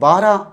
12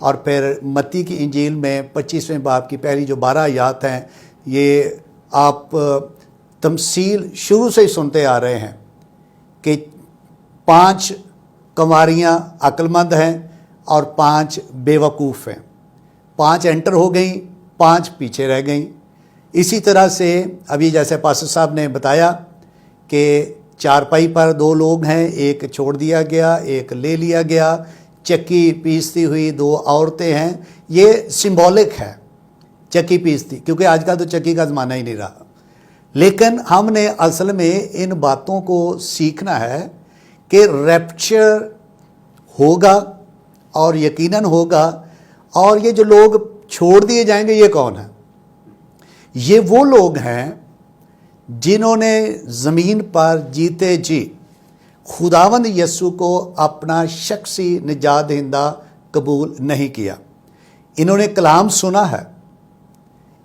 اور پھر متی کی انجیل میں 25ویں باب کی پہلی جو 12 آیات ہیں، یہ آپ تمثیل شروع سے ہی سنتے آ رہے ہیں کہ 5 کنواریاں عقل مند ہیں اور 5 بے وقوف ہیں، 5 انٹر ہو گئیں، 5 پیچھے رہ گئیں۔ اسی طرح سے ابھی جیسے پاسٹر صاحب نے بتایا کہ چارپائی پر 2 لوگ ہیں، ایک چھوڑ دیا گیا، ایک لے لیا گیا، چکی پیستی ہوئی 2 عورتیں ہیں۔ یہ سمبولک ہے چکی پیستی، کیونکہ آج کل تو چکی کا زمانہ ہی نہیں رہا، لیکن ہم نے اصل میں ان باتوں کو سیکھنا ہے کہ ریپچر ہوگا اور یقیناً ہوگا، اور یہ جو لوگ چھوڑ دیے جائیں گے یہ کون ہیں؟ یہ وہ لوگ ہیں جنہوں نے زمین پر جیتے جی خداوند یسوع کو اپنا شخصی نجات دہندہ قبول نہیں کیا۔ انہوں نے کلام سنا ہے،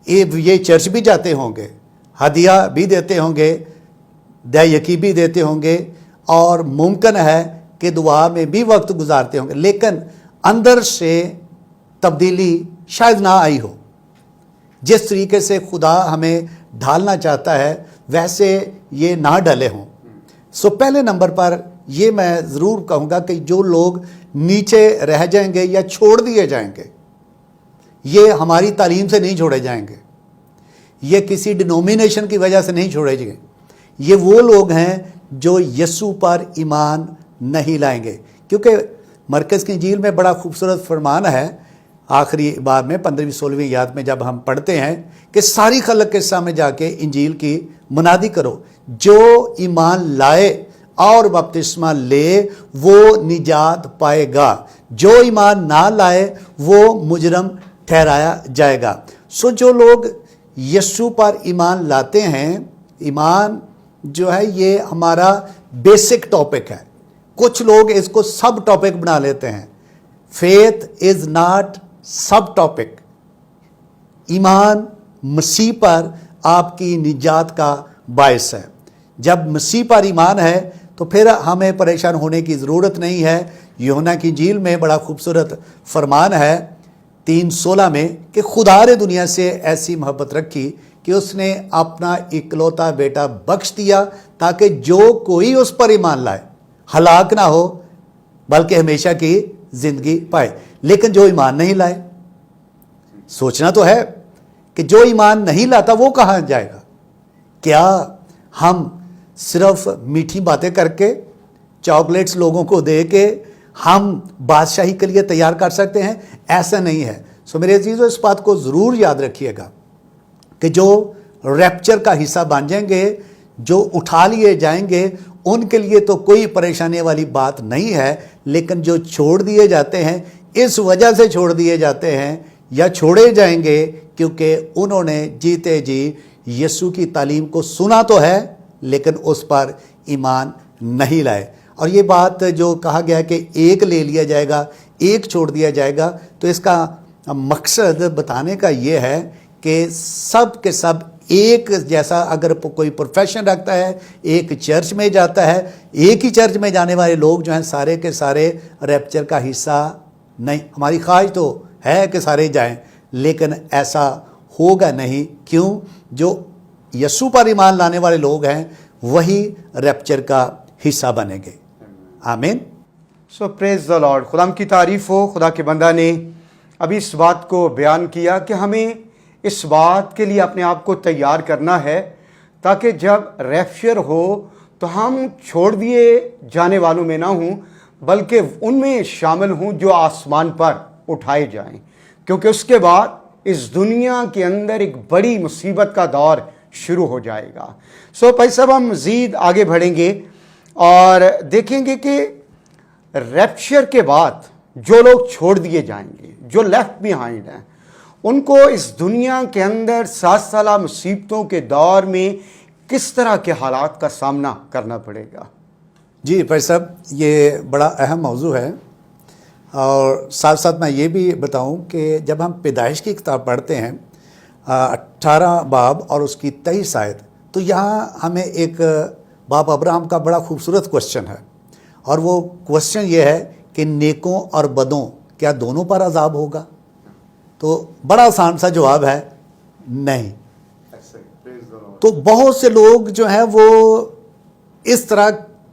یہ چرچ بھی جاتے ہوں گے، ہدیہ بھی دیتے ہوں گے، دیکی بھی دیتے ہوں گے، اور ممکن ہے کہ دعا میں بھی وقت گزارتے ہوں گے، لیکن اندر سے تبدیلی شاید نہ آئی ہو۔ جس طریقے سے خدا ہمیں ڈھالنا چاہتا ہے ویسے یہ نہ ڈلے ہوں۔ پہلے نمبر پر یہ میں ضرور کہوں گا کہ جو لوگ نیچے رہ جائیں گے یا چھوڑ دیے جائیں گے، یہ ہماری تعلیم سے نہیں چھوڑے جائیں گے، یہ کسی ڈینومینیشن کی وجہ سے نہیں چھوڑے جائیں گے، یہ وہ لوگ ہیں جو یسوع پر ایمان نہیں لائیں گے۔ کیونکہ مرکز کی انجیل میں بڑا خوبصورت فرمان ہے، آخری بار میں 15ویں 16ویں آیات میں جب ہم پڑھتے ہیں کہ ساری خلق کے سامنے جا کے انجیل کی منادی کرو، جو ایمان لائے اور بپتسمہ لے وہ نجات پائے گا، جو ایمان نہ لائے وہ مجرم ٹھہرایا جائے گا۔ جو لوگ یسوع پر ایمان لاتے ہیں، ایمان جو ہے یہ ہمارا بیسک ٹاپک ہے، کچھ لوگ اس کو سب ٹاپک بنا لیتے ہیں۔ Faith is not sub topic, ایمان مسیح پر آپ کی نجات کا باعث ہے۔ جب مسیح پر ایمان ہے تو پھر ہمیں پریشان ہونے کی ضرورت نہیں ہے۔ یوحنا کی انجیل میں بڑا خوبصورت فرمان ہے 3:16 میں کہ خدا نے دنیا سے ایسی محبت رکھی کہ اس نے اپنا اکلوتا بیٹا بخش دیا تاکہ جو کوئی اس پر ایمان لائے ہلاک نہ ہو بلکہ ہمیشہ کی زندگی پائے۔ لیکن جو ایمان نہیں لائے، سوچنا تو ہے کہ جو ایمان نہیں لاتا وہ کہاں جائے گا؟ کیا ہم صرف میٹھی باتیں کر کے، چاکلیٹس لوگوں کو دے کے ہم بادشاہی کے لیے تیار کر سکتے ہیں؟ ایسا نہیں ہے۔ میرے عزیزو، اس بات کو ضرور یاد رکھیے گا کہ جو ریپچر کا حصہ بن جائیں گے، جو اٹھا لیے جائیں گے، ان کے لیے تو کوئی پریشانی والی بات نہیں ہے، لیکن جو چھوڑ دیے جاتے ہیں اس وجہ سے چھوڑ دیے جاتے ہیں یا چھوڑے جائیں گے کیونکہ انہوں نے جیتے جی یسوع کی تعلیم کو سنا تو ہے لیکن اس پر ایمان نہیں لائے۔ اور یہ بات جو کہا گیا کہ ایک لے لیا جائے گا، ایک چھوڑ دیا جائے گا، تو اس کا مقصد بتانے کا یہ ہے کہ سب کے سب ایک جیسا، اگر کوئی پروفیشن رکھتا ہے، ایک چرچ میں جاتا ہے، ایک ہی چرچ میں جانے والے لوگ جو ہیں سارے کے سارے ریپچر کا حصہ نہیں۔ ہماری خواہش تو ہے کہ سارے جائیں، لیکن ایسا ہوگا نہیں۔ کیوں؟ جو یسوع پر ایمان لانے والے لوگ ہیں وہی ریپچر کا حصہ بنیں گے۔ آمین۔ پریز دی لارڈ۔ خدا کی تعریف ہو۔ خدا کے بندہ نے ابھی اس بات کو بیان کیا کہ ہمیں اس بات کے لیے اپنے آپ کو تیار کرنا ہے تاکہ جب ریپچر ہو تو ہم چھوڑ دیے جانے والوں میں نہ ہوں بلکہ ان میں شامل ہوں جو آسمان پر اٹھائے جائیں، کیونکہ اس کے بعد اس دنیا کے اندر ایک بڑی مصیبت کا دور شروع ہو جائے گا۔ بھائی صاحب، ہم مزید آگے بڑھیں گے اور دیکھیں گے کہ ریپچر کے بعد جو لوگ چھوڑ دیے جائیں گے، جو لیفٹ بیہائنڈ ہیں، ان کو اس دنیا کے اندر 7 سالہ مصیبتوں کے دور میں کس طرح کے حالات کا سامنا کرنا پڑے گا؟ جی بھائی صاحب، یہ بڑا اہم موضوع ہے، اور ساتھ ساتھ میں یہ بھی بتاؤں کہ جب ہم پیدائش کی کتاب پڑھتے ہیں 18 باب اور اس کی 23 آیت، تو یہاں ہمیں ایک باپ ابراہم کا بڑا خوبصورت کوسچن ہے، اور وہ کوسچن یہ ہے کہ نیکوں اور بدوں کیا دونوں پر عذاب ہوگا؟ تو بڑا آسان سا جواب ہے نہیں. تو بہت سے لوگ جو ہیں وہ اس طرح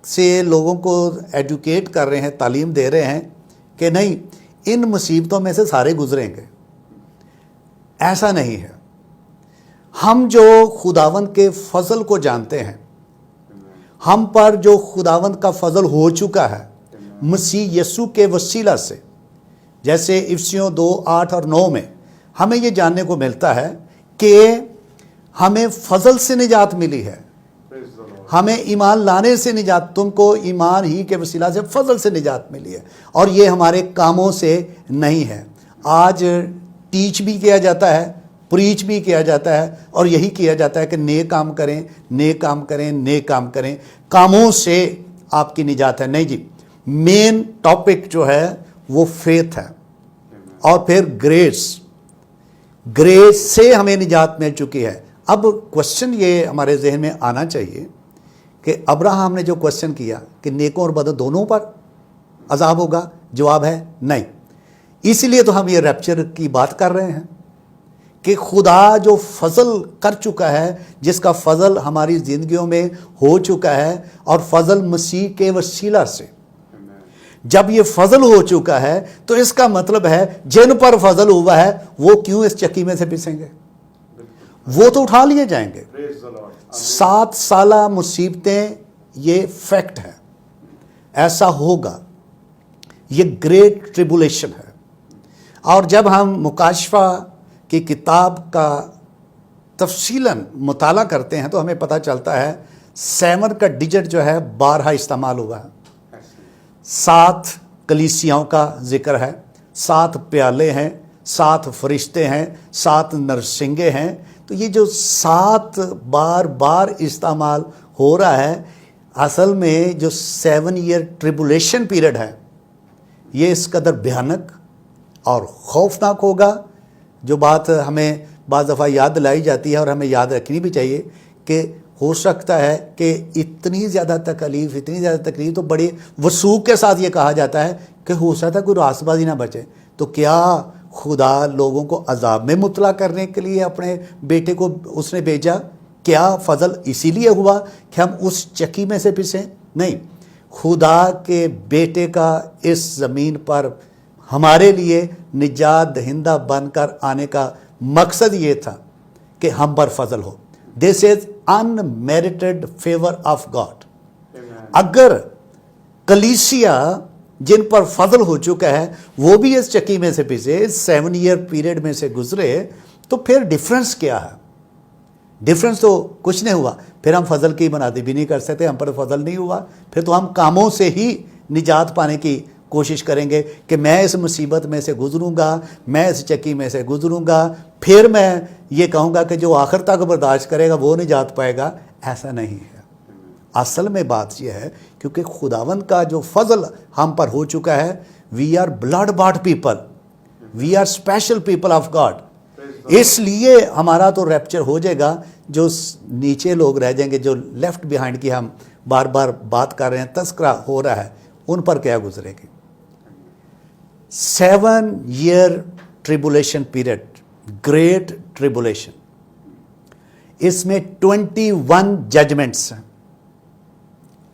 سے لوگوں کو ایڈوکیٹ کر رہے ہیں، تعلیم دے رہے ہیں کہ نہیں ان مصیبتوں میں سے سارے گزریں گے. ایسا نہیں ہے. ہم جو خداوند کے فضل کو جانتے ہیں، ہم پر جو خداوند کا فضل ہو چکا ہے مسیح یسوع کے وسیلہ سے، جیسے افسیوں 2:8 اور 9 میں ہمیں یہ جاننے کو ملتا ہے کہ ہمیں فضل سے نجات ملی ہے، ہمیں ایمان لانے سے نجات، تم کو ایمان ہی کے وسیلہ سے فضل سے نجات ملی ہے، اور یہ ہمارے کاموں سے نہیں ہے. آج ٹیچ بھی کیا جاتا ہے، پریچ بھی کیا جاتا ہے، اور یہی کیا جاتا ہے کہ نیک کام کریں، نیک کام کریں، نیک کام کریں، کاموں سے آپ کی نجات ہے. نہیں جی، مین ٹاپک جو ہے وہ فیتھ ہے، اور پھر گریس سے ہمیں نجات مل چکی ہے. اب کوشچن یہ ہمارے ذہن میں آنا چاہیے کہ ابراہم نے جو کوشچن کیا کہ نیکوں اور بدوں دونوں پر عذاب ہوگا، جواب ہے نہیں. اسی لیے تو ہم یہ ریپچر کی بات کر رہے ہیں کہ خدا جو فضل کر چکا ہے، جس کا فضل ہماری زندگیوں میں ہو چکا ہے، اور فضل مسیح کے وسیلہ سے جب یہ فضل ہو چکا ہے تو اس کا مطلب ہے جن پر فضل ہوا ہے وہ کیوں اس چکی میں سے پسیں گے؟ وہ تو اٹھا لیے جائیں گے. 7 سالہ مصیبتیں یہ فیکٹ ہے، ایسا ہوگا. یہ گریٹ ٹریبولیشن ہے. اور جب ہم مکاشفہ کی کتاب کا تفصیلاً مطالعہ کرتے ہیں تو ہمیں پتہ چلتا ہے 7 کا ڈیجٹ جو ہے 12 استعمال ہوا ہے. 7 کلیسیاؤں کا ذکر ہے، 7 پیالے ہیں، 7 فرشتے ہیں، 7 نرسنگے ہیں. تو یہ جو 7 بار استعمال ہو رہا ہے، اصل میں جو 7 ایئر ٹریبولیشن پیریڈ ہے یہ اس قدر بھیانک اور خوفناک ہوگا. جو بات ہمیں بعض دفعہ یاد دلائی جاتی ہے اور ہمیں یاد رکھنی بھی چاہیے کہ ہو سکتا ہے کہ اتنی زیادہ تکلیف تو بڑی وثوق کے ساتھ یہ کہا جاتا ہے کہ ہو سکتا ہے کوئی راست بازی نہ بچے. تو کیا خدا لوگوں کو عذاب میں مبتلا کرنے کے لیے اپنے بیٹے کو اس نے بھیجا؟ کیا فضل اسی لیے ہوا کہ ہم اس چکی میں سے پسیں؟ نہیں، خدا کے بیٹے کا اس زمین پر ہمارے لیے نجات دہندہ بن کر آنے کا مقصد یہ تھا کہ ہم پر فضل ہو. دس از unmerited favor of God. اگر کلیسیا جن پر فضل ہو چکا ہے وہ بھی اس چکی میں سے پسے، 7 ایئر پیریڈ میں سے گزرے، تو پھر ڈیفرنس کیا ہے؟ ڈیفرنس تو کچھ نہیں ہوا. پھر ہم فضل کی منادی بھی نہیں کر سکتے، ہم پر فضل نہیں ہوا. پھر تو ہم کاموں سے ہی نجات پانے کی کوشش کریں گے کہ میں اس مصیبت میں سے گزروں گا، میں اس چکی میں سے گزروں گا، پھر میں یہ کہوں گا کہ جو آخر تک برداشت کرے گا وہ نجات پائے گا. ایسا نہیں ہے. اصل میں بات یہ ہے کیونکہ خداوند کا جو فضل ہم پر ہو چکا ہے، we are blood bought people, we are special people of God. اس لیے ہمارا تو ریپچر ہو جائے گا. جو نیچے لوگ رہ جائیں گے، جو لیفٹ بیہائنڈ کی ہم بار بار بات کر رہے ہیں، تذکرہ ہو رہا ہے، ان پر کیا گزرے گی؟ 7 year tribulation period, great tribulation, اس میں 21 ججمنٹس ہیں،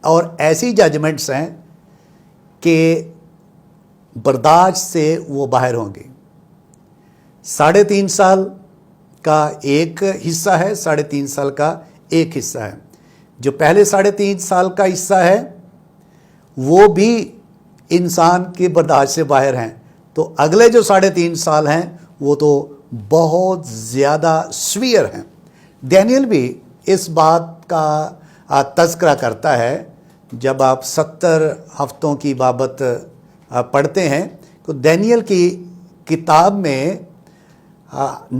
اور ایسی ججمنٹس ہیں کہ برداشت سے وہ باہر ہوں گی. 3.5 سال کا ایک حصہ ہے، 3.5 سال کا ایک حصہ ہے. جو پہلے 3.5 سال کا حصہ ہے وہ بھی انسان کی برداشت سے باہر ہیں. تو اگلے جو 3.5 سال ہیں وہ تو بہت زیادہ سویئر ہیں. ڈینیل بھی اس بات کا تذکرہ کرتا ہے. جب آپ 70 ہفتوں کی بابت پڑھتے ہیں تو ڈینیل کی کتاب میں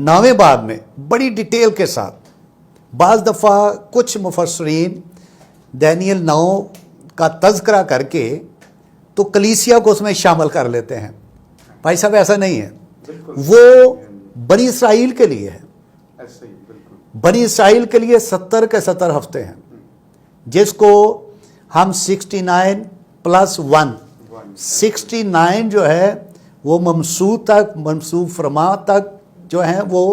9ویں باب میں بڑی ڈیٹیل کے ساتھ، بعض دفعہ کچھ مفسرین ڈینیل 9 کا تذکرہ کر کے تو کلیسیا کو اس میں شامل کر لیتے ہیں. بھائی صاحب ایسا نہیں ہے. وہ بنی اسرائیل کے لیے ہے. بنی اسرائیل کے لیے 70 کے 70 ہفتے ہیں، جس کو ہم 69 + 1، 69 جو ہے وہ ممسوح تک، منصوب فرما تک جو ہیں وہ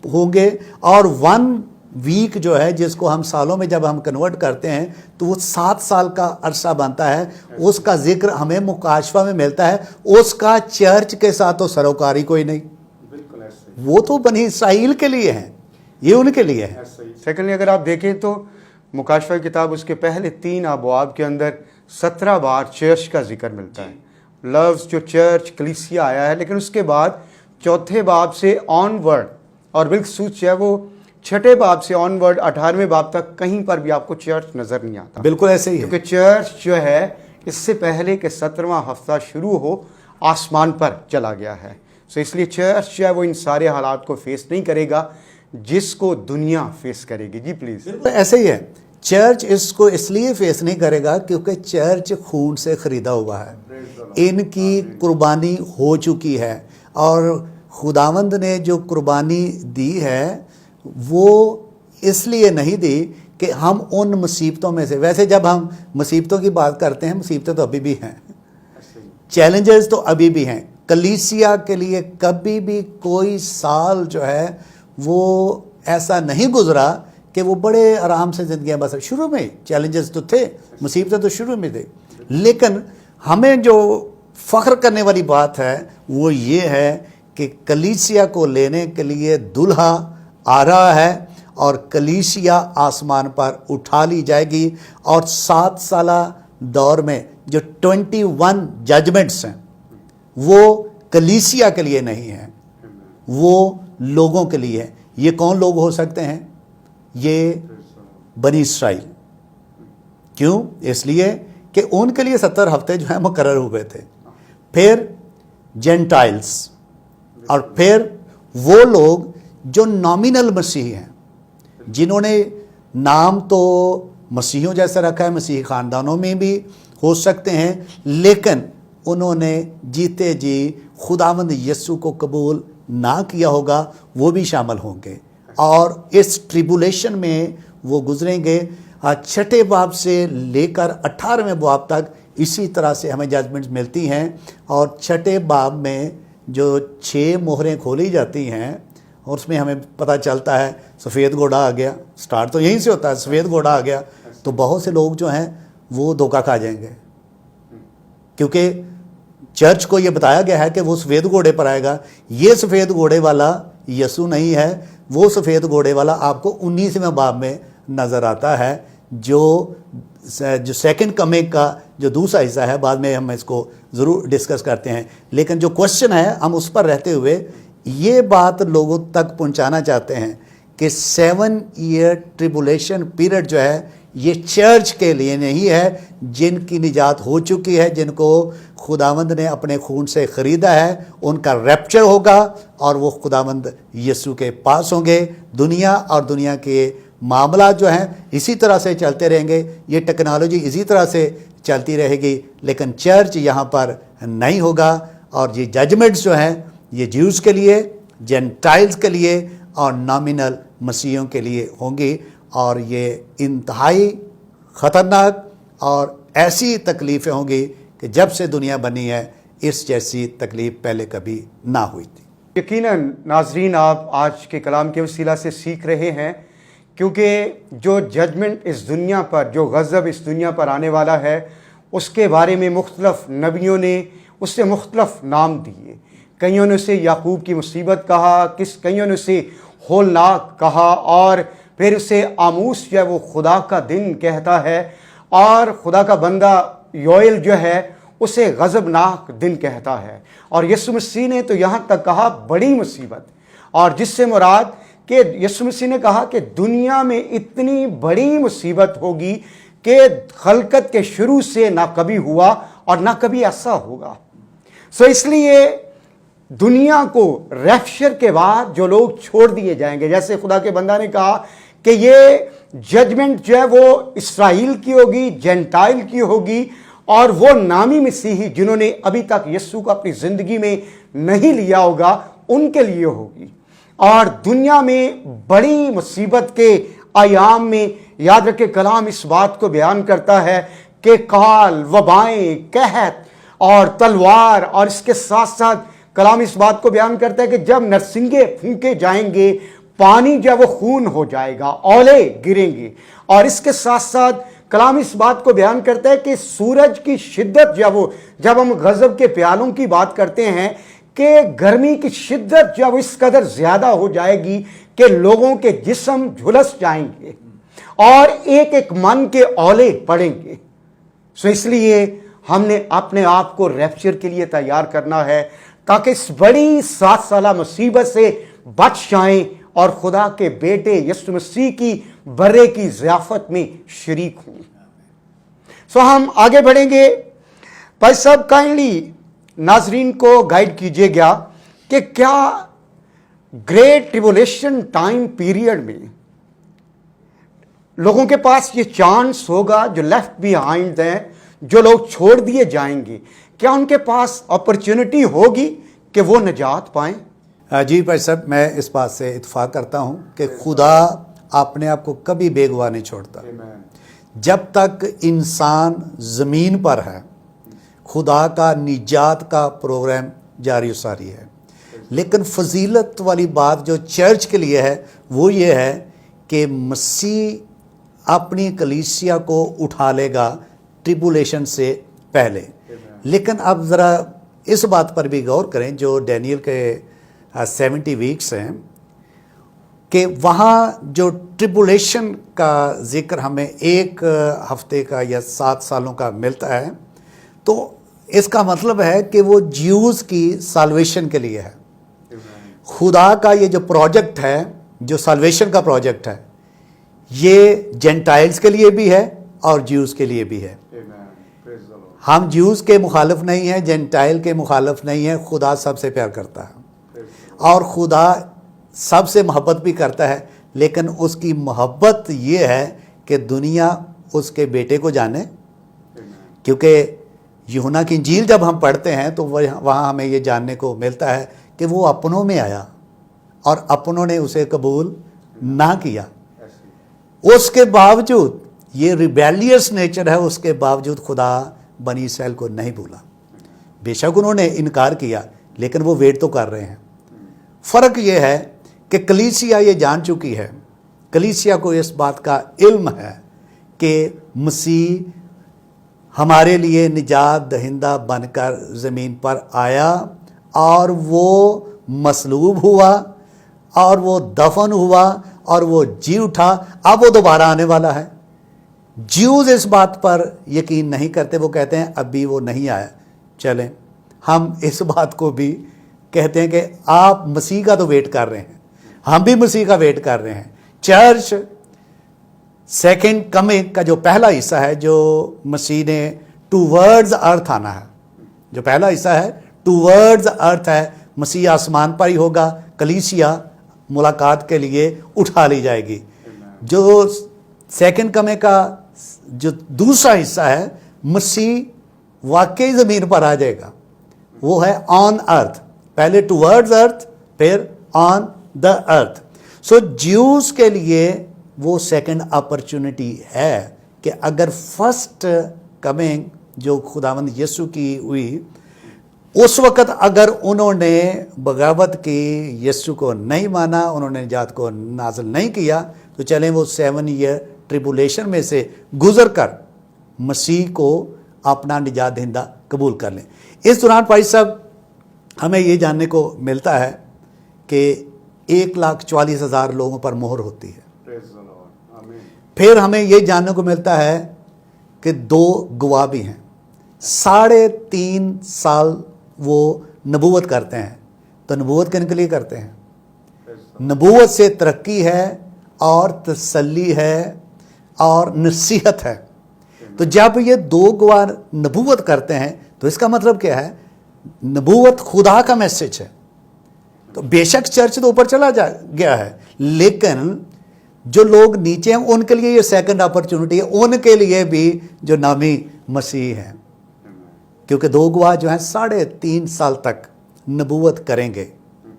ہوں گے، اور 1 ویک جو ہے جس کو ہم سالوں میں جب ہم کنورٹ کرتے ہیں تو وہ 7 سال کا عرصہ بنتا ہے. اس کا ذکر ہمیں مکاشفہ میں ملتا ہے. اس کا چرچ کے ساتھ تو سروکاری کوئی نہیں، وہ تو بنی اسرائیل کے لیے ہیں، یہ ان کے لیے ہے. سیکنڈلی اگر آپ دیکھیں تو مکاشفہ کی کتاب اس کے پہلے 3 ابواب کے اندر 17 بار چرچ کا ذکر ملتا ہے. لفظ جو چرچ کلیسیا آیا ہے، لیکن اس کے بعد 4 باب سے آن ورڈ، اور بالخصوص جو ہے وہ 6 باب سے آن ورڈ 18ویں باب تک کہیں پر بھی آپ کو چرچ نظر نہیں آتا. بالکل ایسے ہی ہے. کیونکہ چرچ جو ہے اس سے پہلے کہ 17واں ہفتہ شروع ہو آسمان پر چلا گیا ہے. سو اس لیے چرچ جو ہے وہ ان سارے حالات کو فیس نہیں کرے گا جس کو دنیا فیس کرے گی. جی پلیز. ایسے ہی ہے. چرچ اس کو اس لیے فیس نہیں کرے گا کیونکہ چرچ خون سے خریدا ہوا ہے، ان کی قربانی ہو چکی ہے، اور خداوند نے جو قربانی دی ہے وہ اس لیے نہیں دی کہ ہم ان مصیبتوں میں سے، ویسے جب ہم مصیبتوں کی بات کرتے ہیں، مصیبتیں تو ابھی بھی ہیں، چیلنجز تو ابھی بھی ہیں. کلیسیا کے لیے کبھی بھی کوئی سال جو ہے وہ ایسا نہیں گزرا کہ وہ بڑے آرام سے زندگیاں بسر. شروع میں چیلنجز تو تھے، مصیبتیں تو شروع میں تھے، لیکن ہمیں جو فخر کرنے والی بات ہے وہ یہ ہے کہ کلیسیا کو لینے کے لیے دلہا آ رہا ہے، اور کلیسیا آسمان پر اٹھا لی جائے گی. اور 7 سالہ دور میں جو 21 ججمنٹس ہیں وہ کلیسیا کے لیے نہیں ہیں، وہ لوگوں کے لیے ہیں. یہ کون لوگ ہو سکتے ہیں؟ یہ بنی اسرائیل. کیوں؟ اس لیے کہ ان کے لیے 70 ہفتے جو ہیں مقرر ہوئے تھے. پھر جینٹائلز، اور پھر وہ لوگ جو نامینل مسیحی ہیں، جنہوں نے نام تو مسیحیوں جیسا رکھا ہے، مسیحی خاندانوں میں بھی ہو سکتے ہیں، لیکن انہوں نے جیتے جی خداوند یسوع کو قبول نہ کیا ہوگا، وہ بھی شامل ہوں گے، اور اس ٹریبولیشن میں وہ گزریں گے. 6 باب سے لے کر 18ویں باب تک اسی طرح سے ہمیں ججمنٹس ملتی ہیں. اور 6 باب میں جو 6 مہریں کھولی جاتی ہیں، اور اس میں ہمیں پتہ چلتا ہے سفید گھوڑا آ گیا. سٹارٹ تو یہیں سے ہوتا ہے، سفید گھوڑا آ گیا، تو بہت سے لوگ جو ہیں وہ دھوکہ کھا جائیں گے، کیونکہ چرچ کو یہ بتایا گیا ہے کہ وہ سفید گھوڑے پر آئے گا. یہ سفید گھوڑے والا یسوع نہیں ہے، وہ سفید گھوڑے والا آپ کو 19ویں باب میں نظر آتا ہے، جو سیکنڈ کمنگ کا جو دوسرا حصہ ہے. بعد میں ہم اس کو ضرور ڈسکس کرتے ہیں، لیکن جو کوشچن ہے ہم اس پر رہتے ہوئے یہ بات لوگوں تک پہنچانا چاہتے ہیں کہ 7 ایئر ٹریبولیشن پیریڈ جو ہے یہ چرچ کے لیے نہیں ہے، جن کی نجات ہو چکی ہے، جن کو خداوند نے اپنے خون سے خریدا ہے، ان کا ریپچر ہوگا اور وہ خداوند یسوع کے پاس ہوں گے. دنیا اور دنیا کے معاملات جو ہیں اسی طرح سے چلتے رہیں گے، یہ ٹیکنالوجی اسی طرح سے چلتی رہے گی، لیکن چرچ یہاں پر نہیں ہوگا. اور یہ ججمنٹس جو ہیں یہ جیوز کے لیے، جینٹائلز کے لیے اور نامینل مسیحیوں کے لیے ہوں گی. اور یہ انتہائی خطرناک اور ایسی تکلیفیں ہوں گی کہ جب سے دنیا بنی ہے اس جیسی تکلیف پہلے کبھی نہ ہوئی تھی. یقیناً ناظرین آپ آج کے کلام کے وسیلہ سے سیکھ رہے ہیں، کیونکہ جو ججمنٹ اس دنیا پر، جو غضب اس دنیا پر آنے والا ہے، اس کے بارے میں مختلف نبیوں نے اس سے مختلف نام دیے. کئیوں نے اسے یعقوب کی مصیبت کہا، کئیوں نے اسے ہولناک کہا، اور پھر اسے آموس جو ہے وہ خدا کا دن کہتا ہے، اور خدا کا بندہ یوئل جو ہے اسے غضبناک دن کہتا ہے. اور یسوع مسیح نے تو یہاں تک کہا بڑی مصیبت، اور جس سے مراد کہ یسوع مسیح نے کہا کہ دنیا میں اتنی بڑی مصیبت ہوگی کہ خلقت کے شروع سے نہ کبھی ہوا اور نہ کبھی ایسا ہوگا. سو اس لیے دنیا کو ریپچر کے بعد جو لوگ چھوڑ دیے جائیں گے، جیسے خدا کے بندہ نے کہا کہ یہ ججمنٹ جو ہے وہ اسرائیل کی ہوگی، جینٹائل کی ہوگی، اور وہ نامی مسیحی جنہوں نے ابھی تک یسوع کو اپنی زندگی میں نہیں لیا ہوگا ان کے لیے ہوگی. اور دنیا میں بڑی مصیبت کے ایام میں یاد رکھے کلام اس بات کو بیان کرتا ہے کہ کال، وبائیں، قحط اور تلوار، اور اس کے ساتھ ساتھ کلام اس بات کو بیان کرتا ہے کہ جب نرسنگے پھونکے جائیں گے پانی جب وہ خون ہو جائے گا، اولے گریں گے. اور اس کے ساتھ ساتھ کلام اس بات کو بیان کرتا ہے کہ سورج کی شدت جب ہم غضب کے پیالوں کی بات کرتے ہیں کہ گرمی کی شدت جب اس قدر زیادہ ہو جائے گی کہ لوگوں کے جسم جھلس جائیں گے اور ایک ایک من کے اولے پڑیں گے. سو اس لیے ہم نے اپنے آپ کو ریپچر کے لیے تیار کرنا ہے تاکہ اس بڑی 7 سالہ مصیبت سے بچ جائیں اور خدا کے بیٹے یسوع مسیح کی برے کی ضیافت میں شریک ہوں. سو ہم آگے بڑھیں گے. بھائی صاحب کائنڈلی ناظرین کو گائیڈ کیجیے گا کہ کیا گریٹ ٹریبولیشن ٹائم پیریڈ میں لوگوں کے پاس یہ چانس ہوگا جو لیفٹ بیہائنڈ ہیں، جو لوگ چھوڑ دیے جائیں گے، کیا ان کے پاس اپرچونٹی ہوگی کہ وہ نجات پائیں؟ جی بھائی صاحب، میں اس بات سے اتفاق کرتا ہوں کہ خدا اپنے آپ کو کبھی بے گواہ نہیں چھوڑتا. جب تک انسان زمین پر ہے خدا کا نجات کا پروگرام جاری و ساری ہے. لیکن فضیلت والی بات جو چرچ کے لیے ہے وہ یہ ہے کہ مسیح اپنی کلیسیا کو اٹھا لے گا ٹریبولیشن سے پہلے. لیکن اب ذرا اس بات پر بھی غور کریں جو ڈینیل کے 70 ویکس ہیں کہ وہاں جو ٹریبولیشن کا ذکر ہمیں 1 ہفتے کا یا 7 سالوں کا ملتا ہے، تو اس کا مطلب ہے کہ وہ جیوز کی سالویشن کے لیے ہے. خدا کا یہ جو پروجیکٹ ہے، جو سالویشن کا پروجیکٹ ہے، یہ جینٹائلز کے لیے بھی ہے اور جیوز کے لیے بھی ہے. ہم جیوز کے مخالف نہیں ہیں، جینٹائل کے مخالف نہیں ہیں. خدا سب سے پیار کرتا ہے اور خدا سب سے محبت بھی کرتا ہے، لیکن اس کی محبت یہ ہے کہ دنیا اس کے بیٹے کو جانے. کیونکہ یوحنا کی انجیل جب ہم پڑھتے ہیں تو وہاں ہمیں یہ جاننے کو ملتا ہے کہ وہ اپنوں میں آیا اور اپنوں نے اسے قبول نہ کیا. اس کے باوجود یہ ریبیلیس نیچر ہے، اس کے باوجود خدا بنی اسرائیل کو نہیں بھولا. بے شک انہوں نے انکار کیا لیکن وہ ویٹ تو کر رہے ہیں. فرق یہ ہے کہ کلیسیا یہ جان چکی ہے، کلیسیا کو اس بات کا علم ہے کہ مسیح ہمارے لیے نجات دہندہ بن کر زمین پر آیا اور وہ مصلوب ہوا اور وہ دفن ہوا اور وہ جی اٹھا، اب وہ دوبارہ آنے والا ہے. جیوز اس بات پر یقین نہیں کرتے، وہ کہتے ہیں ابھی وہ نہیں آیا. چلیں ہم اس بات کو بھی کہتے ہیں کہ آپ مسیح کا تو ویٹ کر رہے ہیں، ہم بھی مسیح کا ویٹ کر رہے ہیں. چرچ سیکنڈ کمنگ کا جو پہلا حصہ ہے جو مسیح نے ٹوورڈز ارتھ آنا ہے، جو پہلا حصہ ہے ٹوورڈز ارتھ ہے، مسیح آسمان پر ہی ہوگا، کلیسیا ملاقات کے لیے اٹھا لی جائے گی. جو سیکنڈ کمنگ کا جو دوسرا حصہ ہے، مسیح واقعی زمین پر آ جائے گا، وہ ہے آن ارتھ. پہلے ٹوورڈز ارتھ پھر آن دا ارتھ. سو جیوز کے لیے وہ سیکنڈ اپرچونٹی ہے کہ اگر فرسٹ کمنگ جو خداوند یسوع کی ہوئی اس وقت اگر انہوں نے بغاوت کی، یسوع کو نہیں مانا، انہوں نے نجات کو نازل نہیں کیا، تو چلیں وہ 7 ایئر ٹریبولیشن میں سے گزر کر مسیح کو اپنا نجات دہندہ قبول کر لیں. اس دوران بھائی صاحب ہمیں یہ جاننے کو ملتا ہے کہ 1,40,000 لوگوں پر مہر ہوتی ہے. پھر ہمیں یہ جاننے کو ملتا ہے کہ 2 گواہ بھی ہیں. 3.5 سال وہ نبوت کرتے ہیں. تو نبوت کن کے لیے کرتے ہیں؟ نبوت سے ترقی ہے اور تسلی ہے اور نصیحت ہے. تو جب یہ 2 گواہ نبوت کرتے ہیں تو اس کا مطلب کیا ہے؟ نبوت خدا کا میسج ہے. تو بے شک چرچ تو اوپر چلا گیا ہے، لیکن جو لوگ نیچے ہیں ان کے لیے یہ سیکنڈ اپرچونٹی ہے، ان کے لیے بھی جو نامی مسیح ہیں. کیونکہ 2 گواہ جو ہیں 3.5 سال تک نبوت کریں گے.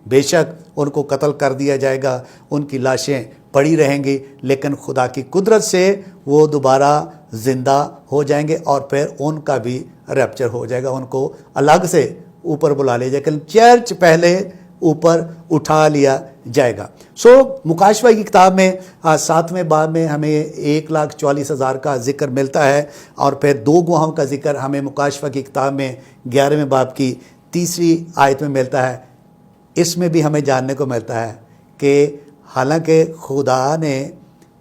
بے شک ان کو قتل کر دیا جائے گا، ان کی لاشیں پڑی رہیں گی، لیکن خدا کی قدرت سے وہ دوبارہ زندہ ہو جائیں گے اور پھر ان کا بھی ریپچر ہو جائے گا. ان کو الگ سے اوپر بلا لیا جائے گا، چرچ پہلے اوپر اٹھا لیا جائے گا۔ مکاشفہ کی کتاب میں 7ویں باب میں ہمیں 1,44,000 کا ذکر ملتا ہے، اور پھر 2 گواہوں کا ذکر ہمیں مکاشفہ کی کتاب میں 11ویں باب کی 3 آیت میں ملتا ہے۔ اس میں بھی ہمیں جاننے کو ملتا ہے کہ حالانکہ خدا نے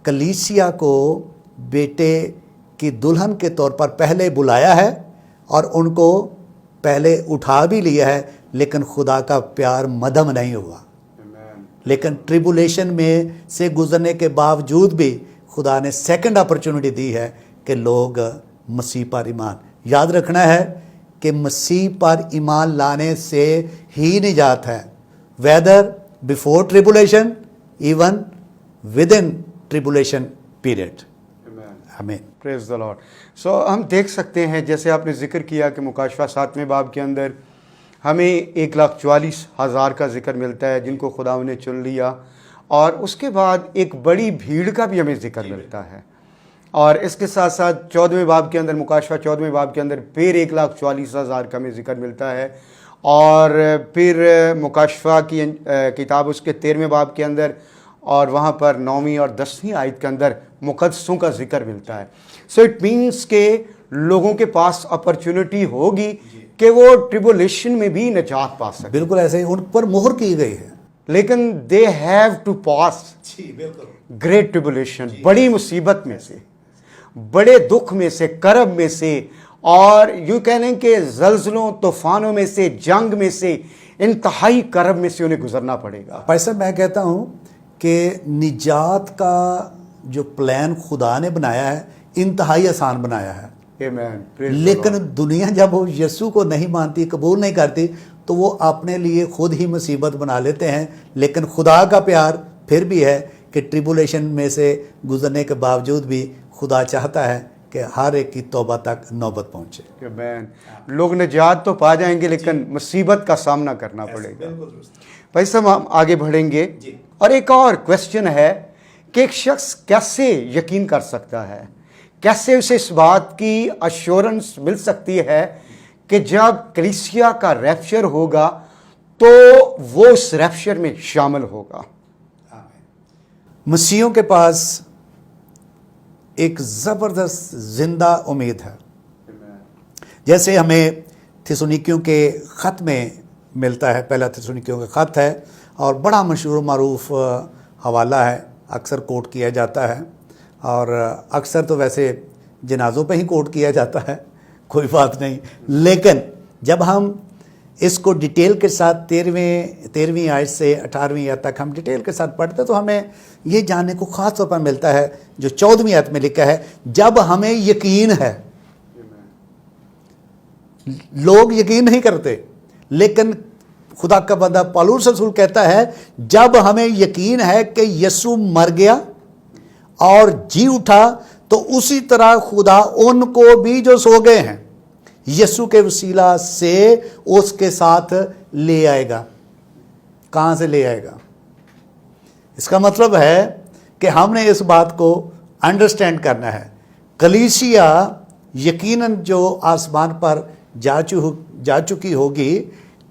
کلیسیا کو بیٹے کی دلہن کے طور پر پہلے بلایا ہے اور ان کو پہلے اٹھا بھی لیا ہے، لیکن خدا کا پیار مدھم نہیں ہوا۔ لیکن ٹریبولیشن میں سے گزرنے کے باوجود بھی خدا نے سیکنڈ اپرچونٹی دی ہے کہ لوگ مسیح پر ایمان، یاد رکھنا ہے کہ مسیح پر ایمان لانے سے ہی نجات ہے، weather before tribulation even with in tribulation period. آمین۔ پریز دی لارڈ۔ سو ہم دیکھ سکتے ہیں جیسے آپ نے ذکر کیا کہ مکاشفہ 7ویں باب کے اندر ہمیں 1,44,000 کا ذکر ملتا ہے جن کو خدا نے چن لیا، اور اس کے بعد ایک بڑی بھیڑ کا بھی ہمیں ذکر ملتا ہے، اور اس کے ساتھ ساتھ 14ویں باب کے اندر، مکاشفہ 14ویں باب کے اندر پھر 1,44,000 کا ہمیں ذکر ملتا ہے، اور پھر مکاشفہ کی کتاب اس کے 13ویں باب کے اندر، اور وہاں پر 9ویں اور 10ویں آیت کے اندر مقدسوں کا ذکر ملتا ہے۔ سو اٹ مینس کہ لوگوں کے پاس اپرچونٹی ہوگی کہ وہ ٹریبولیشن میں بھی نجات پا سکیں۔ بالکل ایسے ہی ان پر مہر کی گئی ہے، لیکن they have to pass great tribulation, بڑی مصیبت میں سے، بڑے دکھ میں سے، کرب میں سے، اور یوں کہہ لیں کہ زلزلوں، طوفانوں میں سے، جنگ میں سے، انتہائی کرب میں سے انہیں گزرنا پڑے گا۔ بھائی صاحب میں کہتا ہوں کہ نجات کا جو پلان خدا نے بنایا ہے انتہائی آسان بنایا ہے، لیکن دنیا جب وہ یسوع کو نہیں مانتی، قبول نہیں کرتی، تو وہ اپنے لیے خود ہی مصیبت بنا لیتے ہیں۔ لیکن خدا کا پیار پھر بھی ہے کہ ٹریبولیشن میں سے گزرنے کے باوجود بھی خدا چاہتا ہے کہ ہر ایک کی توبہ تک نوبت پہنچے۔ لوگ نجات تو پا جائیں گے لیکن مصیبت کا سامنا کرنا پڑے گا۔ بھائی صاحب ہم آگے بڑھیں گے، اور ایک اور کویسچن ہے کہ ایک شخص کیسے یقین کر سکتا ہے، کیسے اسے اس بات کی ایشورنس مل سکتی ہے کہ جب کلیسیا کا ریپچر ہوگا تو وہ اس ریپچر میں شامل ہوگا؟ مسیحوں کے پاس ایک زبردست زندہ امید ہے، جیسے ہمیں تھیسالونیکیوں کے خط میں ملتا ہے، پہلا تھیسالونیکیوں کا خط ہے، اور بڑا مشہور و معروف حوالہ ہے، اکثر کوٹ کیا جاتا ہے، اور اکثر تو ویسے جنازوں پہ ہی کوٹ کیا جاتا ہے، کوئی بات نہیں، لیکن جب ہم اس کو ڈیٹیل کے ساتھ 13ویں آیت سے 18ویں آیت تک ہم ڈیٹیل کے ساتھ پڑھتے ہیں تو ہمیں یہ جاننے کو خاص طور پر ملتا ہے جو 14ویں آیت میں لکھا ہے، جب ہمیں یقین ہے۔ لوگ یقین نہیں کرتے، لیکن خدا کا بندہ پالوس رسول کہتا ہے جب ہمیں یقین ہے کہ یسوع مر گیا اور جی اٹھا، تو اسی طرح خدا ان کو بھی جو سو گئے ہیں یسوع کے وسیلہ سے اس کے ساتھ لے آئے گا۔ کہاں سے لے آئے گا؟ اس کا مطلب ہے کہ ہم نے اس بات کو انڈرسٹینڈ کرنا ہے۔ کلیسیا یقیناً جو آسمان پر جا چکی ہوگی،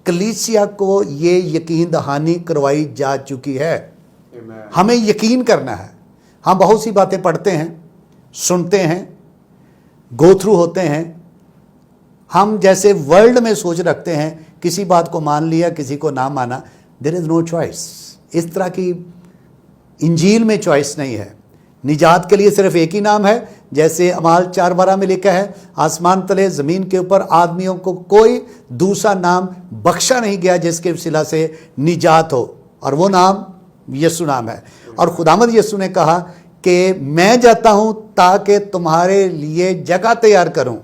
کلیسیا کو یہ یقین دہانی کروائی جا چکی ہے۔ ہمیں یقین کرنا ہے۔ ہم بہت سی باتیں پڑھتے ہیں، سنتے ہیں، گو تھرو ہوتے ہیں، ہم جیسے ورلڈ میں سوچ رکھتے ہیں، کسی بات کو مان لیا، کسی کو نہ مانا، دیر از نو چوائس۔ اس طرح کی انجیل میں چوائس نہیں ہے۔ نجات کے لیے صرف ایک ہی نام ہے، جیسے اعمال 4:12 میں لکھا ہے، آسمان تلے زمین کے اوپر آدمیوں کو کوئی دوسرا نام بخشا نہیں گیا جس کے وسیلہ سے نجات ہو، اور وہ نام یسوع نام ہے۔ اور خداوند یسوع نے کہا کہ میں جاتا ہوں تاکہ تمہارے لیے جگہ تیار کروں،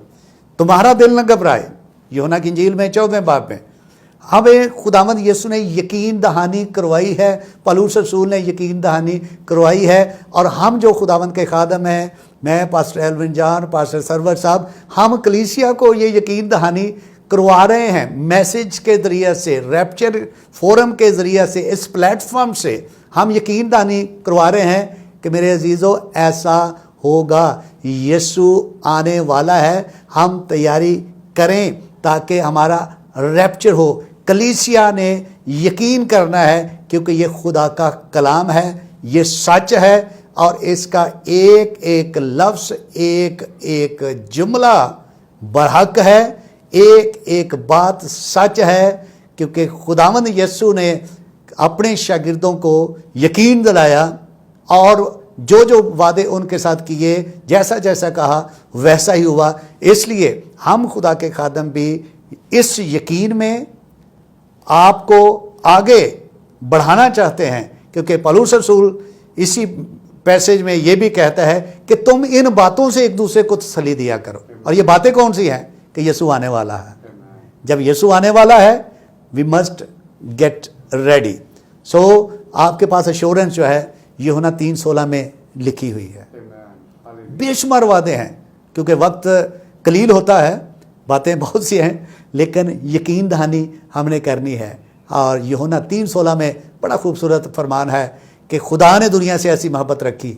تمہارا دل نہ گھبرائے۔ یوحنا کی انجیل میں 14ویں باب میں ہمیں خداوند یسوع نے یقین دہانی کروائی ہے، پالوس رسول نے یقین دہانی کروائی ہے، اور ہم جو خداوند کے خادم ہیں، میں پاسٹر ایلوین جان، پاسٹر سرور صاحب، ہم کلیسیا کو یہ یقین دہانی کروا رہے ہیں میسج کے ذریعے سے، ریپچر فورم کے ذریعے سے، اس پلیٹ فارم سے ہم یقین دہانی کروا رہے ہیں کہ میرے عزیزو ایسا ہوگا، یسوع آنے والا ہے، ہم تیاری کریں تاکہ ہمارا ریپچر ہو. کلیسیا نے یقین کرنا ہے کیونکہ یہ خدا کا کلام ہے, یہ سچ ہے, اور اس کا ایک ایک لفظ, ایک ایک جملہ برحق ہے, ایک ایک بات سچ ہے, کیونکہ خداوند یسوع نے اپنے شاگردوں کو یقین دلایا اور جو جو وعدے ان کے ساتھ کیے, جیسا جیسا کہا ویسا ہی ہوا. اس لیے ہم خدا کے خادم بھی اس یقین میں آپ کو آگے بڑھانا چاہتے ہیں, کیونکہ پولس رسول اسی پیسیج میں یہ بھی کہتا ہے کہ تم ان باتوں سے ایک دوسرے کو تسلی دیا کرو. اور یہ باتیں کون سی ہیں؟ کہ یسوع آنے والا ہے. جب یسوع آنے والا ہے, وی مسٹ گیٹ ریڈی. سو آپ کے پاس ایشورنس جو ہے یوحنا 3:16 میں لکھی ہوئی ہے. بے شمار وعدے ہیں, کیونکہ وقت قلیل ہوتا ہے, باتیں بہت سی ہیں, لیکن یقین دہانی ہم نے کرنی ہے. اور یوحنا 3:16 میں بڑا خوبصورت فرمان ہے کہ خدا نے دنیا سے ایسی محبت رکھی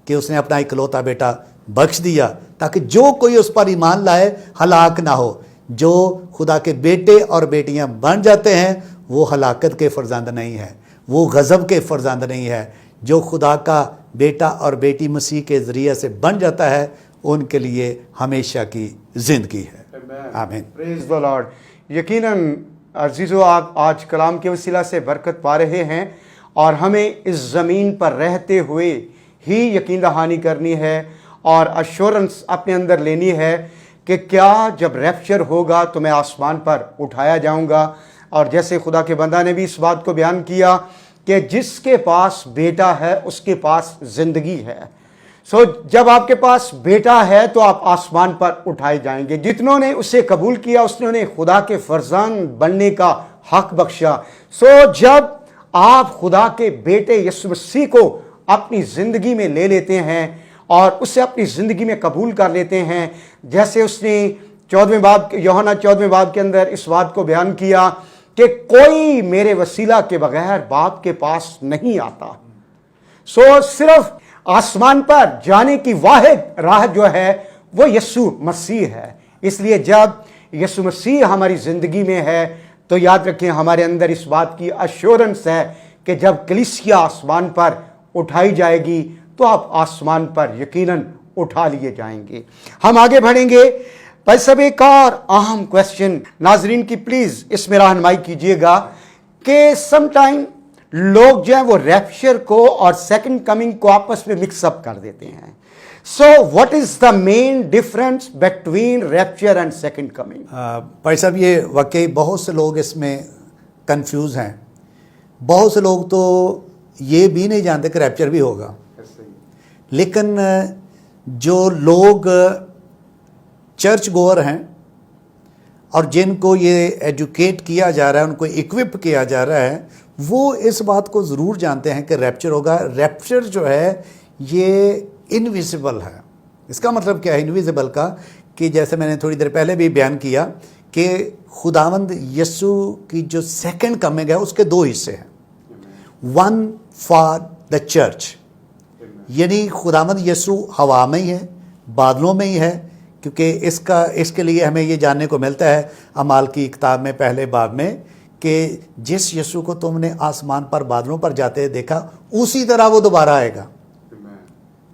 کہ اس نے اپنا اکلوتا بیٹا بخش دیا تاکہ جو کوئی اس پر ایمان لائے ہلاک نہ ہو. جو خدا کے بیٹے اور بیٹیاں بن جاتے ہیں وہ ہلاکت کے فرزند نہیں ہے, وہ غضب کے فرزند نہیں ہے. جو خدا کا بیٹا اور بیٹی مسیح کے ذریعے سے بن جاتا ہے ان کے لیے ہمیشہ کی زندگی ہے. آمین. پریز دی لارڈ. یقیناً عزیزو, آپ آج کلام کے وسیلہ سے برکت پا رہے ہیں, اور ہمیں اس زمین پر رہتے ہوئے ہی یقین دہانی کرنی ہے اور ایشورنس اپنے اندر لینی ہے کہ کیا جب ریپچر ہوگا تو میں آسمان پر اٹھایا جاؤں گا. اور جیسے خدا کے بندہ نے بھی اس بات کو بیان کیا کہ جس کے پاس بیٹا ہے اس کے پاس زندگی ہے. سو جب آپ کے پاس بیٹا ہے تو آپ آسمان پر اٹھائے جائیں گے. جتنوں نے اسے قبول کیا اس نے انہیں خدا کے فرزند بننے کا حق بخشا. سو جب آپ خدا کے بیٹے یسوع مسیح کو اپنی زندگی میں لے لیتے ہیں اور اسے اپنی زندگی میں قبول کر لیتے ہیں, جیسے اس نے 14ویں باب یوحنا 14ویں باب کے اندر اس بات کو بیان کیا کہ کوئی میرے وسیلہ کے بغیر باپ کے پاس نہیں آتا. سو صرف آسمان پر جانے کی واحد راہ جو ہے وہ یسوع مسیح ہے. اس لیے جب یسوع مسیح ہماری زندگی میں ہے تو یاد رکھیں ہمارے اندر اس بات کی ایشورنس ہے کہ جب کلیسیا آسمان پر اٹھائی جائے گی تو آپ آسمان پر یقیناً اٹھا لیے جائیں گے. ہم آگے بڑھیں گے. بھائی صاحب, ایک اور اہم کویسچن ناظرین کی پلیز اس میں رہنمائی کیجئے گا کہ سم ٹائم لوگ جو ہیں وہ ریپچر کو اور سیکنڈ کمنگ کو آپس میں مکس اپ کر دیتے ہیں. So what is the main difference between rapture and second coming? بھائی صاحب, یہ واقعی بہت سے لوگ اس میں کنفیوز ہیں. بہت سے لوگ تو یہ بھی نہیں جانتے کہ ریپچر بھی ہوگا, لیکن جو لوگ چرچ گوئر ہیں اور جن کو یہ ایجوکیٹ کیا جا رہا ہے, ان کو اکوپ کیا جا رہا ہے, وہ اس بات کو ضرور جانتے ہیں کہ ریپچر ہوگا. ریپچر جو ہے یہ انویزیبل ہے. اس کا مطلب کیا ہے انویزیبل کا؟ کہ جیسے میں نے تھوڑی دیر پہلے بھی بیان کیا کہ خداوند یسوع کی جو سیکنڈ کمنگ ہے اس کے دو حصے ہیں. ون فار دا چرچ, یعنی خداوند یسوع ہوا میں ہی ہے, بادلوں میں ہی ہے, کیونکہ اس کے لیے ہمیں یہ جاننے کو ملتا ہے اعمال کی کتاب میں پہلے باب میں کہ جس یسوع کو تم نے آسمان پر بادلوں پر جاتے دیکھا اسی طرح وہ دوبارہ آئے گا,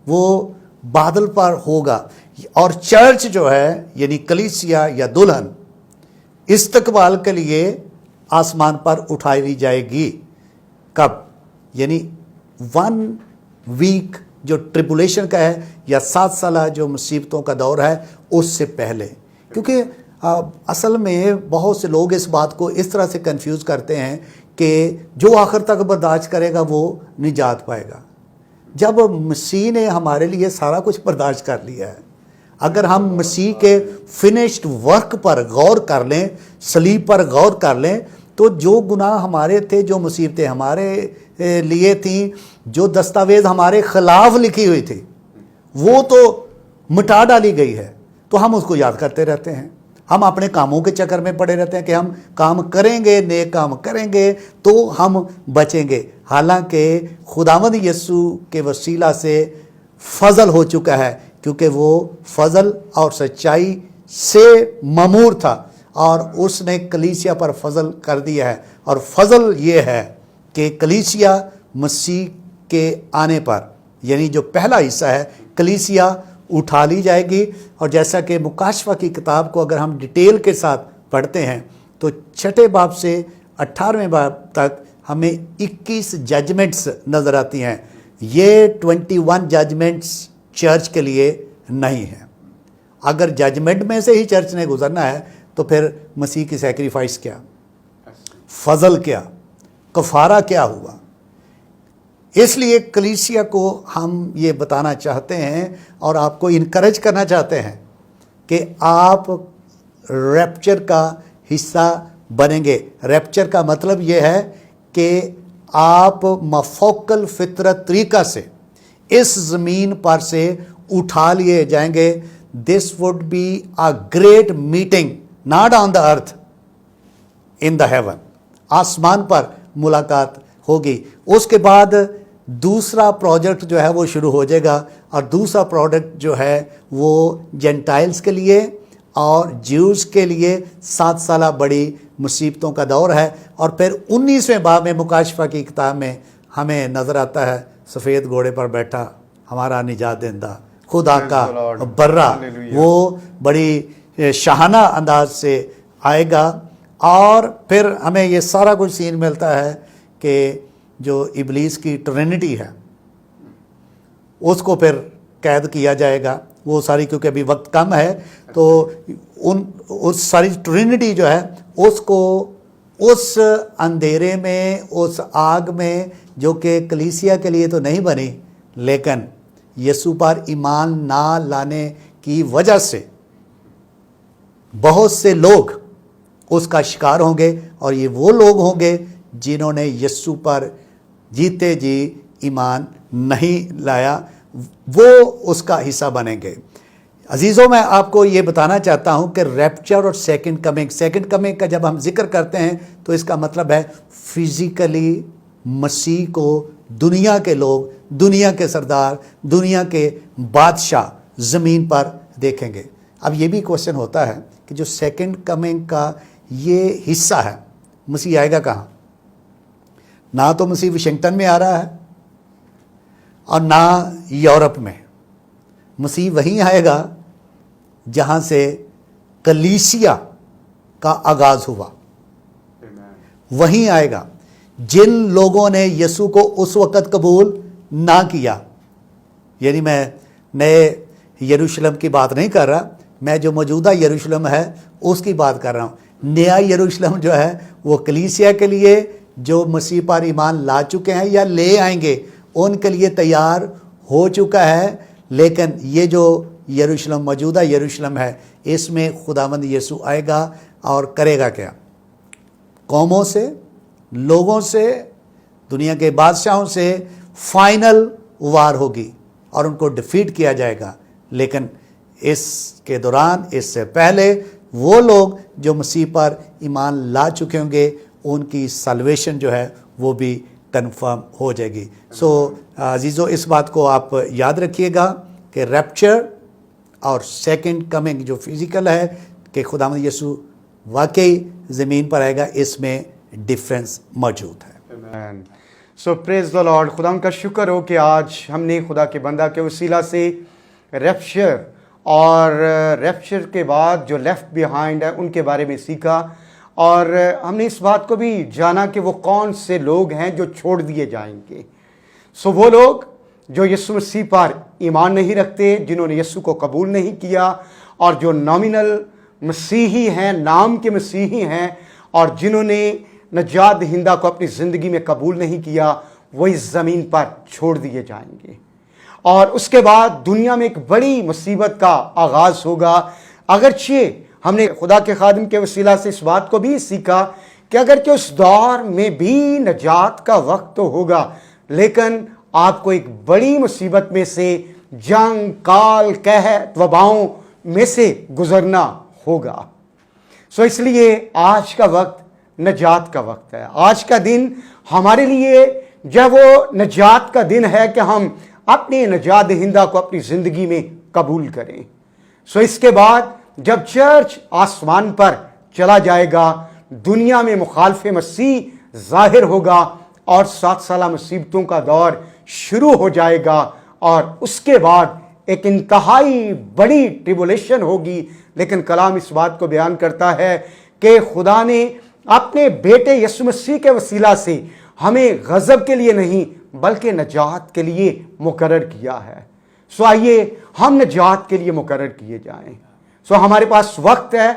وہ بادل پر ہوگا. اور چرچ جو ہے یعنی کلیسیا یا دلہن استقبال کے لیے آسمان پر اٹھائی لی جائے گی. کب؟ یعنی 1 ویک جو ٹریبولیشن کا ہے یا 7 سالہ جو مصیبتوں کا دور ہے اس سے پہلے. کیونکہ اصل میں بہت سے لوگ اس بات کو اس طرح سے کنفیوز کرتے ہیں کہ جو آخر تک برداشت کرے گا وہ نجات پائے گا. جب مسیح نے ہمارے لیے سارا کچھ برداشت کر لیا ہے, اگر ہم مسیح کے فنشڈ ورک پر غور کر لیں, صلیب پر غور کر لیں, تو جو گناہ ہمارے تھے, جو مصیبتیں ہمارے لیے تھیں, جو دستاویز ہمارے خلاف لکھی ہوئی تھی, وہ تو مٹا ڈالی گئی ہے. تو ہم اس کو یاد کرتے رہتے ہیں, ہم اپنے کاموں کے چکر میں پڑے رہتے ہیں کہ ہم کام کریں گے, نیک کام کریں گے تو ہم بچیں گے. حالانکہ خداوند یسوع کے وسیلہ سے فضل ہو چکا ہے, کیونکہ وہ فضل اور سچائی سے مامور تھا. اور اس نے کلیسیا پر فضل کر دیا ہے، اور فضل یہ ہے کہ کلیسیا مسیح کے آنے پر، یعنی جو پہلا حصہ ہے، کلیسیا اٹھا لی جائے گی. اور جیسا کہ مکاشفہ کی کتاب کو اگر ہم ڈیٹیل کے ساتھ پڑھتے ہیں تو 6 باب سے 18ویں باب تک ہمیں 21 ججمنٹس نظر آتی ہیں. یہ 21 ججمنٹس چرچ کے لیے نہیں ہیں. اگر ججمنٹ میں سے ہی چرچ نے گزرنا ہے تو پھر مسیح کی سیکریفائس کیا، فضل کیا، کفارہ کیا ہوا؟ اس لیے کلیسیا کو ہم یہ بتانا چاہتے ہیں اور آپ کو انکریج کرنا چاہتے ہیں کہ آپ ریپچر کا حصہ بنیں گے. ریپچر کا مطلب یہ ہے کہ آپ مفوق الفطرت طریقہ سے اس زمین پر سے اٹھا لیے جائیں گے. This would be a great meeting not on the earth, in the heaven. آسمان پر ملاقات ہوگی. اس کے بعد دوسرا پروجیکٹ جو ہے وہ شروع ہو جائے گا، اور دوسرا پروجیکٹ جو ہے وہ جینٹائلز کے لیے اور جیوز کے لیے 7 سالہ بڑی مصیبتوں کا دور ہے. اور پھر 19ویں باب میں مکاشفہ کی کتاب میں ہمیں نظر آتا ہے سفید گھوڑے پر بیٹھا ہمارا نجات دہندہ خدا کا برہ، وہ بڑی شاہانہ انداز سے آئے گا. اور پھر ہمیں یہ سارا کچھ سین ملتا ہے کہ جو ابلیس کی ٹرینٹی ہے اس کو پھر قید کیا جائے گا. وہ ساری، کیونکہ ابھی وقت کم ہے تو اس ساری ٹرینٹی جو ہے اس کو اس اندھیرے میں، اس آگ میں، جو کہ کلیسیا کے لیے تو نہیں بنی لیکن یسوع پر ایمان نہ لانے کی وجہ سے بہت سے لوگ اس کا شکار ہوں گے. اور یہ وہ لوگ ہوں گے جنہوں نے یسوع پر جیتے جی ایمان نہیں لایا، وہ اس کا حصہ بنیں گے. عزیزوں، میں آپ کو یہ بتانا چاہتا ہوں کہ ریپچر اور سیکنڈ کمنگ کا جب ہم ذکر کرتے ہیں تو اس کا مطلب ہے فزیکلی مسیح کو دنیا کے لوگ، دنیا کے سردار، دنیا کے بادشاہ زمین پر دیکھیں گے. اب یہ بھی کوشچن ہوتا ہے کہ جو سیکنڈ کمنگ کا یہ حصہ ہے، مسیح آئے گا کہاں؟ نہ تو مسیح واشنگٹن میں آ رہا ہے اور نہ یورپ میں. مسیح وہیں آئے گا جہاں سے کلیسیا کا آغاز ہوا، وہیں آئے گا. جن لوگوں نے یسوع کو اس وقت قبول نہ کیا، یعنی میں نئے یروشلم کی بات نہیں کر رہا، میں جو موجودہ یروشلم ہے اس کی بات کر رہا ہوں. نیا یروشلم جو ہے وہ کلیسیا کے لیے جو مسیح پر ایمان لا چکے ہیں یا لے آئیں گے ان کے لیے تیار ہو چکا ہے. لیکن یہ جو یروشلم، موجودہ یروشلم ہے، اس میں خداوند یسوع آئے گا اور کرے گا کیا؟ قوموں سے، لوگوں سے، دنیا کے بادشاہوں سے فائنل وار ہوگی اور ان کو ڈیفیٹ کیا جائے گا. لیکن اس کے دوران، اس سے پہلے، وہ لوگ جو مسیح پر ایمان لا چکے ہوں گے ان کی سلویشن جو ہے وہ بھی کنفرم ہو جائے گی. سو عزیزو، اس بات کو آپ یاد رکھیے گا کہ ریپچر اور سیکنڈ کمنگ جو فزیکل ہے کہ خداوند یسوع واقعی زمین پر آئے گا، اس میں ڈیفرنس موجود ہے. سو پریز دی لارڈ. خدا کا شکر ہو کہ آج ہم نے خدا کے بندہ کے وسیلہ سے ریپچر اور ریپچر کے بعد جو لیفٹ بیہائنڈ ہے ان کے بارے میں سیکھا، اور ہم نے اس بات کو بھی جانا کہ وہ کون سے لوگ ہیں جو چھوڑ دیے جائیں گے. سو وہ لوگ جو یسوع مسیح پر ایمان نہیں رکھتے، جنہوں نے یسوع کو قبول نہیں کیا، اور جو نامینل مسیحی ہیں، نام کے مسیحی ہیں، اور جنہوں نے نجات دہندہ کو اپنی زندگی میں قبول نہیں کیا، وہ اس زمین پر چھوڑ دیے جائیں گے. اور اس کے بعد دنیا میں ایک بڑی مصیبت کا آغاز ہوگا. اگرچہ ہم نے خدا کے خادم کے وسیلہ سے اس بات کو بھی سیکھا کہ اگرچہ اس دور میں بھی نجات کا وقت تو ہوگا، لیکن آپ کو ایک بڑی مصیبت میں سے، جنگ، کال، قحط، وباؤں میں سے گزرنا ہوگا. سو اس لیے آج کا وقت نجات کا وقت ہے. آج کا دن ہمارے لیے جب وہ نجات کا دن ہے کہ ہم اپنے نجات دہندہ کو اپنی زندگی میں قبول کریں. سو اس کے بعد جب چرچ آسمان پر چلا جائے گا, دنیا میں مخالف مسیح ظاہر ہوگا اور 7 سالہ مصیبتوں کا دور شروع ہو جائے گا, اور اس کے بعد ایک انتہائی بڑی ٹریبولیشن ہوگی. لیکن کلام اس بات کو بیان کرتا ہے کہ خدا نے اپنے بیٹے یسوع مسیح کے وسیلہ سے ہمیں غضب کے لیے نہیں بلکہ نجات کے لیے مقرر کیا ہے. سو آئیے ہم نجات کے لیے مقرر کیے جائیں. سو ہمارے پاس وقت ہے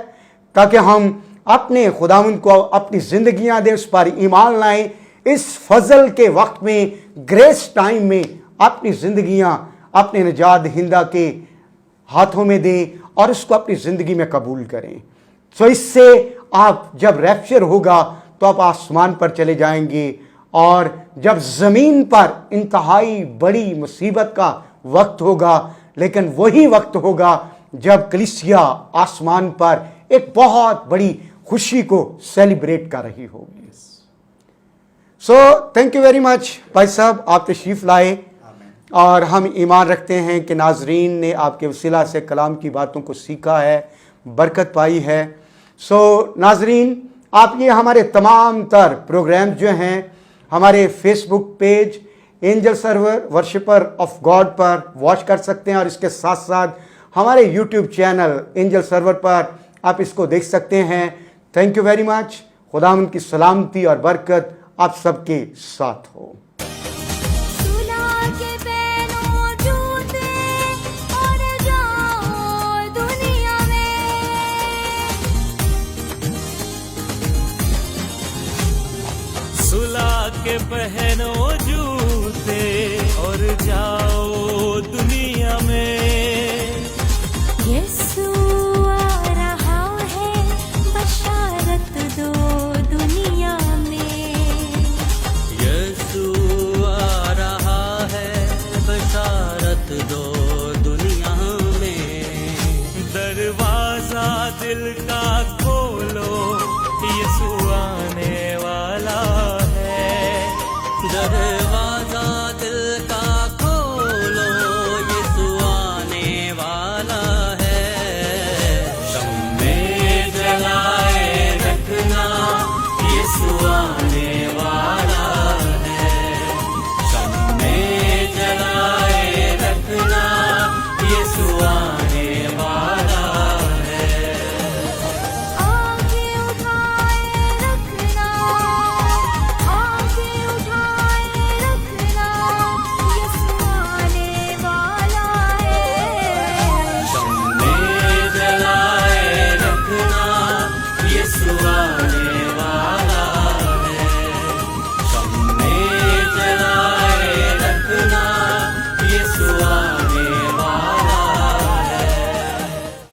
تاکہ ہم اپنے خداوند کو اپنی زندگیاں دیں, اس پر ایمان لائیں. اس فضل کے وقت میں, گریس ٹائم میں اپنی زندگیاں اپنے نجات دہندہ کے ہاتھوں میں دیں اور اس کو اپنی زندگی میں قبول کریں. سو اس سے آپ جب ریپچر ہوگا تو آپ آسمان پر چلے جائیں گے, اور جب زمین پر انتہائی بڑی مصیبت کا وقت ہوگا, لیکن وہی وقت ہوگا جب کلیسیا آسمان پر ایک بہت بڑی خوشی کو سیلیبریٹ کر رہی ہوگی. سو تھینک یو ویری مچ بھائی صاحب, آپ تشریف لائے, اور ہم ایمان رکھتے ہیں کہ ناظرین نے آپ کے وسیلہ سے کلام کی باتوں کو سیکھا ہے, برکت پائی ہے. سو ناظرین, آپ یہ ہمارے تمام تر پروگرام جو ہیں ہمارے Facebook page Angel Sarwar worshipper of God پر واچ کر سکتے ہیں, اور اس کے ساتھ ساتھ ہمارے یوٹیوب چینل اینجل سرور پر آپ اس کو دیکھ سکتے ہیں. Thank you very much. خداوند کی سلامتی اور برکت آپ سب کے ساتھ ہو. سلا کے پہنو جوتے اور جاؤ دنیا میں. سلا کے پہنو